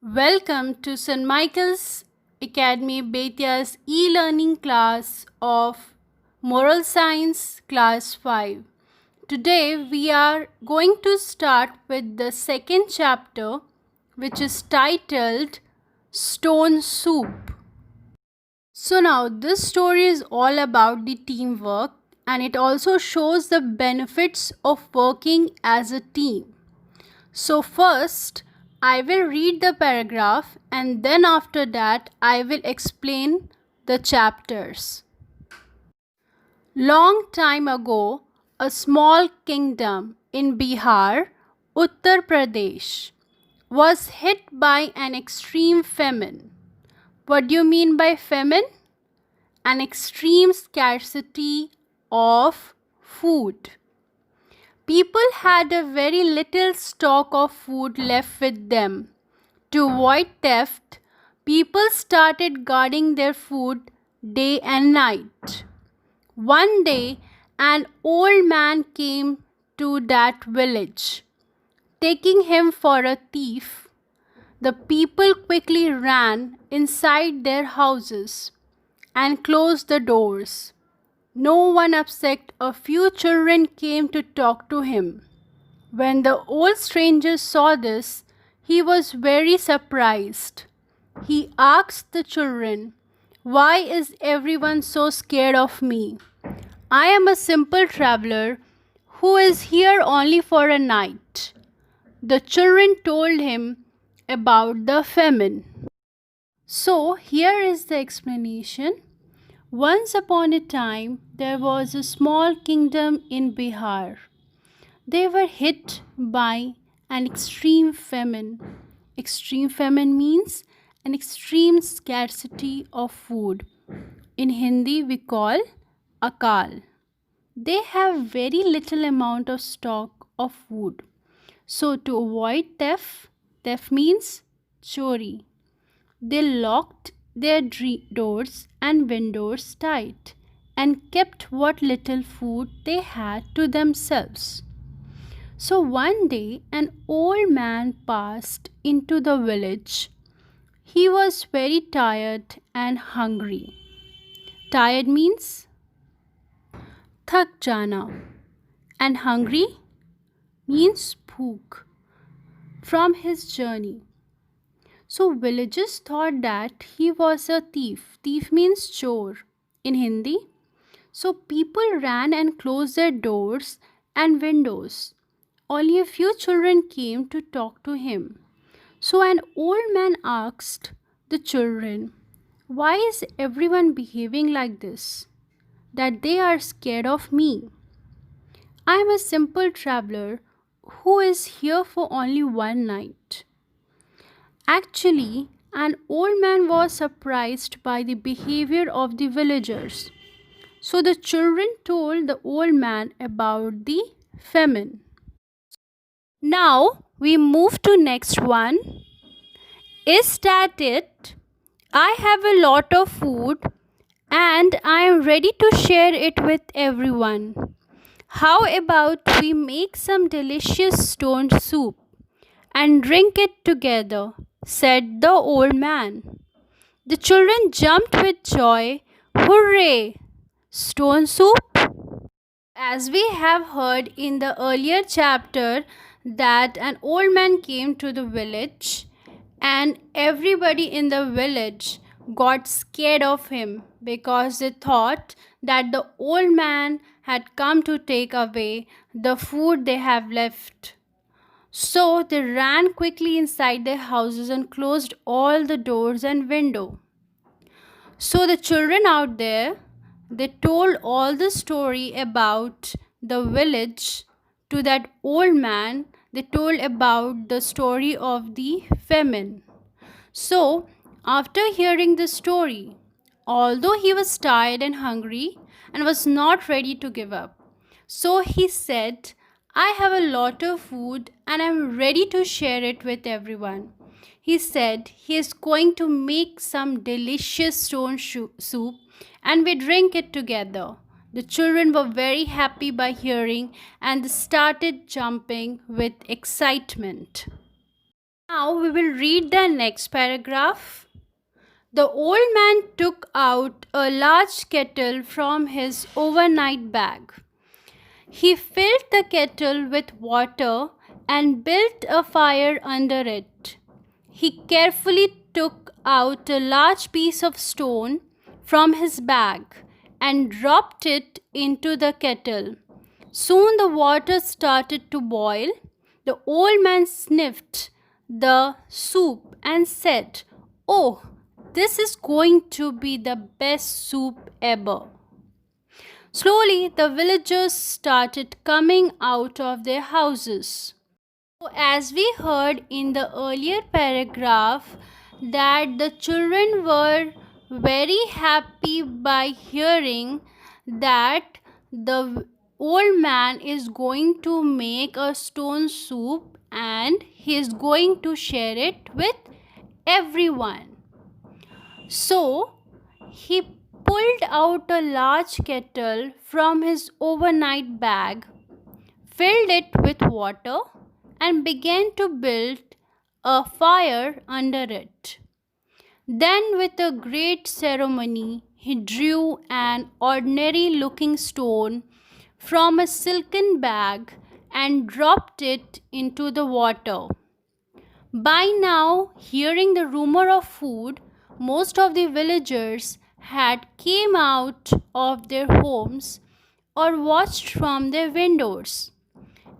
Welcome to St. Michael's Academy Betia's e-learning class of Moral Science Class 5. Today we are going to start with the second chapter, which is titled Stone Soup. So now this story is all about the teamwork, and it also shows the benefits of working as a team. So first, I will read the paragraph and then after that I will explain the chapters. Long time ago, a small kingdom in Bihar, Uttar Pradesh, was hit by an extreme famine. What do you mean by famine? An extreme scarcity of food. People had a very little stock of food left with them. To avoid theft, people started guarding their food day and night. One day, an old man came to that village. Taking him for a thief, the people quickly ran inside their houses and closed the doors. No one except a few children came to talk to him. When the old stranger saw this, he was very surprised. He asked the children, "Why is everyone so scared of me? I am a simple traveler who is here only for a night." The children told him about the famine. So, here is the explanation. Once upon a time, there was a small kingdom in Bihar. They were hit by an extreme famine. Extreme famine means an extreme scarcity of food. In Hindi, we call akal. They have very little amount of stock of food. So to avoid theft means chori. They locked their doors and windows tight and kept what little food they had to themselves. So one day, an old man passed into the village. He was very tired and hungry. Tired means thak jana, and hungry means bhook from his journey. So villagers thought that he was a thief. Thief means chor in Hindi. So people ran and closed their doors and windows. Only a few children came to talk to him. So an old man asked the children, "Why is everyone behaving like this? That they are scared of me? I am a simple traveler who is here for only one night." Actually, an old man was surprised by the behavior of the villagers. So the children told the old man about the famine. Now we move to next one. Is that it? I have a lot of food and I am ready to share it with everyone. How about we make some delicious stone soup and drink it together, said the old man. The children jumped with joy. Hooray! Stone soup? As we have heard in the earlier chapter, that an old man came to the village and everybody in the village got scared of him because they thought that the old man had come to take away the food they have left. So they ran quickly inside their houses and closed all the doors and window. So the children out there, they told all the story about the village to that old man. They told about the story of the famine. So after hearing the story, although he was tired and hungry and was not ready to give up, so he said, "I have a lot of food and I'm ready to share it with everyone." He said he is going to make some delicious stone soup and we drink it together. The children were very happy by hearing and they started jumping with excitement. Now we will read the next paragraph. The old man took out a large kettle from his overnight bag. He filled the kettle with water and built a fire under it. He carefully took out a large piece of stone from his bag and dropped it into the kettle. Soon the water started to boil. The old man sniffed the soup and said, "Oh, this is going to be the best soup ever." Slowly, the villagers started coming out of their houses. So, as we heard in the earlier paragraph, that the children were very happy by hearing that the old man is going to make a stone soup and he is going to share it with everyone. So he pulled out a large kettle from his overnight bag, filled it with water, and began to build a fire under it. Then, with a great ceremony, he drew an ordinary looking stone from a silken bag and dropped it into the water. By now, hearing the rumor of food, most of the villagers had came out of their homes or watched from their windows.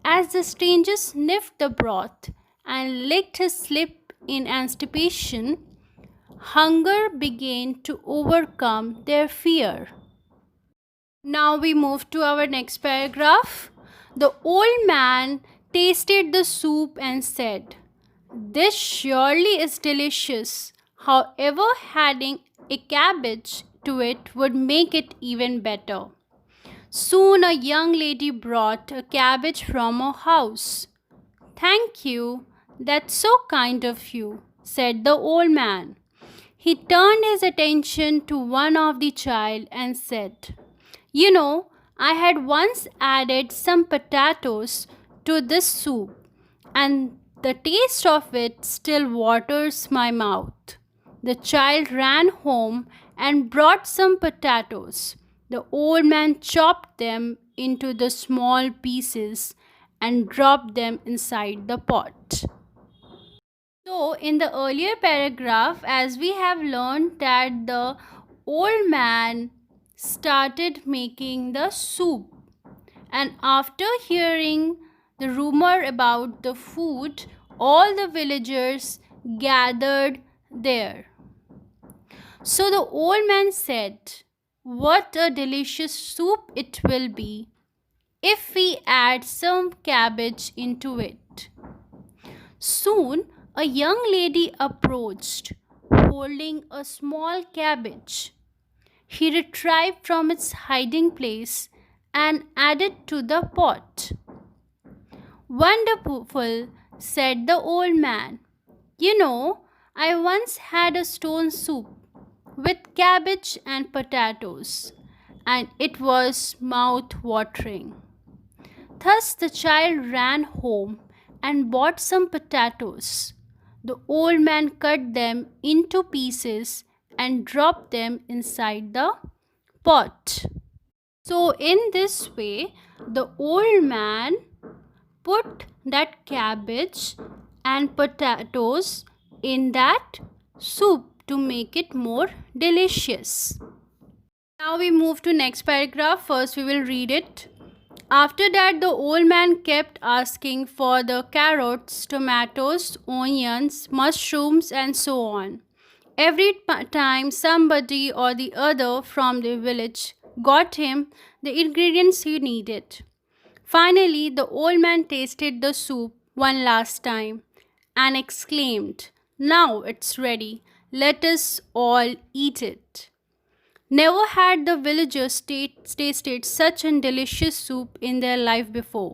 As the stranger sniffed the broth and licked his lip in anticipation, hunger began to overcome their fear. Now we move to our next paragraph. The old man tasted the soup and said, "This surely is delicious. However, adding a cabbage to it would make it even better." Soon a young lady brought a cabbage from her house. "Thank you, that's so kind of you," said the old man. He turned his attention to one of the child and said, "You know, I had once added some potatoes to this soup, and the taste of it still waters my mouth." The child ran home and brought some potatoes. The old man chopped them into the small pieces and dropped them inside the pot. So, in the earlier paragraph, as we have learned that the old man started making the soup, and after hearing the rumor about the food, all the villagers gathered there. So the old man said, "What a delicious soup it will be if we add some cabbage into it." Soon a young lady approached, holding a small cabbage. He retrieved from its hiding place and added to the pot. "Wonderful," said the old man. "You know, I once had a stone soup with cabbage and potatoes, and it was mouth watering." Thus the child ran home and bought some potatoes. The old man cut them into pieces and dropped them inside the pot. So, in this way, the old man put that cabbage and potatoes in that soup to make it more delicious. Now we move to next paragraph. First we will read it. After that, the old man kept asking for the carrots, tomatoes, onions, mushrooms, and so on. Every time somebody or the other from the village got him the ingredients he needed. Finally, the old man tasted the soup one last time and exclaimed, "Now it's ready. Let us all eat it." Never had the villagers tasted such a delicious soup in their life before.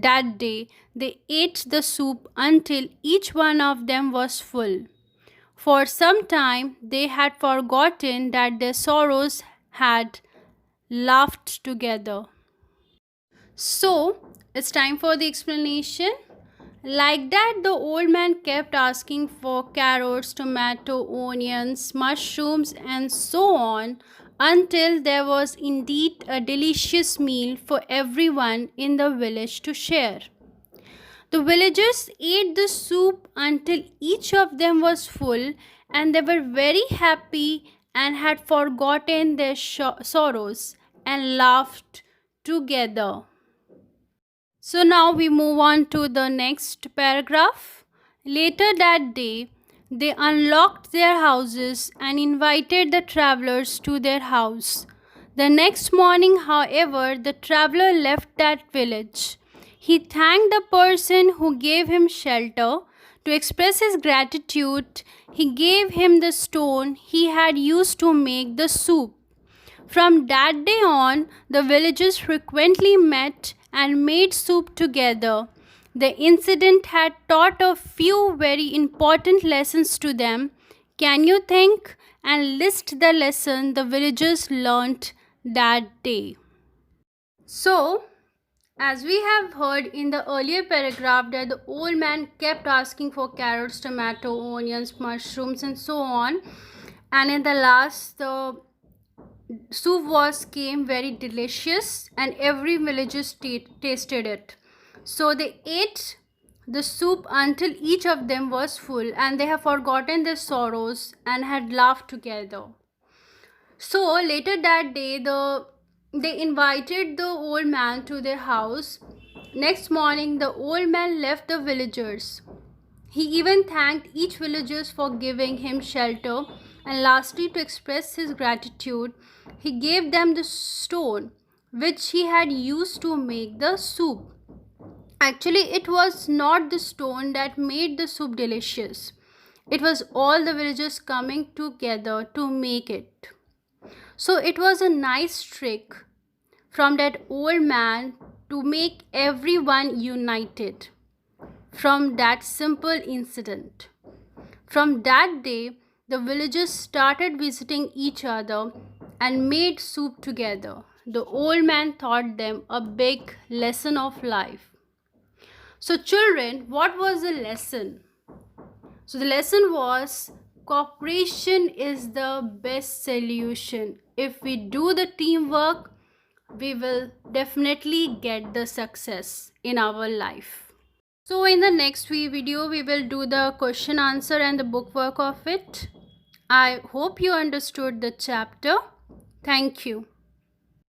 That day, they ate the soup until each one of them was full. For some time, they had forgotten that their sorrows had laughed together. So, it's time for the explanation. Like that, the old man kept asking for carrots, tomato, onions, mushrooms, and so on until there was indeed a delicious meal for everyone in the village to share. The villagers ate the soup until each of them was full, and they were very happy and had forgotten their sorrows and laughed together. So now we move on to the next paragraph. Later that day, they unlocked their houses and invited the travelers to their house. The next morning, however, the traveler left that village. He thanked the person who gave him shelter. To express his gratitude, he gave him the stone he had used to make the soup. From that day on, the villagers frequently met and made soup together. The incident had taught a few very important lessons to them. Can you think and list the lesson the villagers learnt that day? So, as we have heard in the earlier paragraph that the old man kept asking for carrots, tomato, onions, mushrooms and so on, and in the last the soup was came very delicious and every villager tasted it. So they ate the soup until each of them was full and they have forgotten their sorrows and had laughed together. So later that day they invited the old man to their house. Next morning the old man left the villagers. He even thanked each villager for giving him shelter, and lastly, to express his gratitude, he gave them the stone which he had used to make the soup. Actually, it was not the stone that made the soup delicious. It was all the villagers coming together to make it. So it was a nice trick from that old man to make everyone united from that simple incident. From that day, the villagers started visiting each other and made soup together. The old man taught them a big lesson of life. So, children, what was the lesson? So, the lesson was cooperation is the best solution. If we do the teamwork, we will definitely get the success in our life. So in the next video, we will do the question answer and the book work of it. I hope you understood the chapter. Thank you.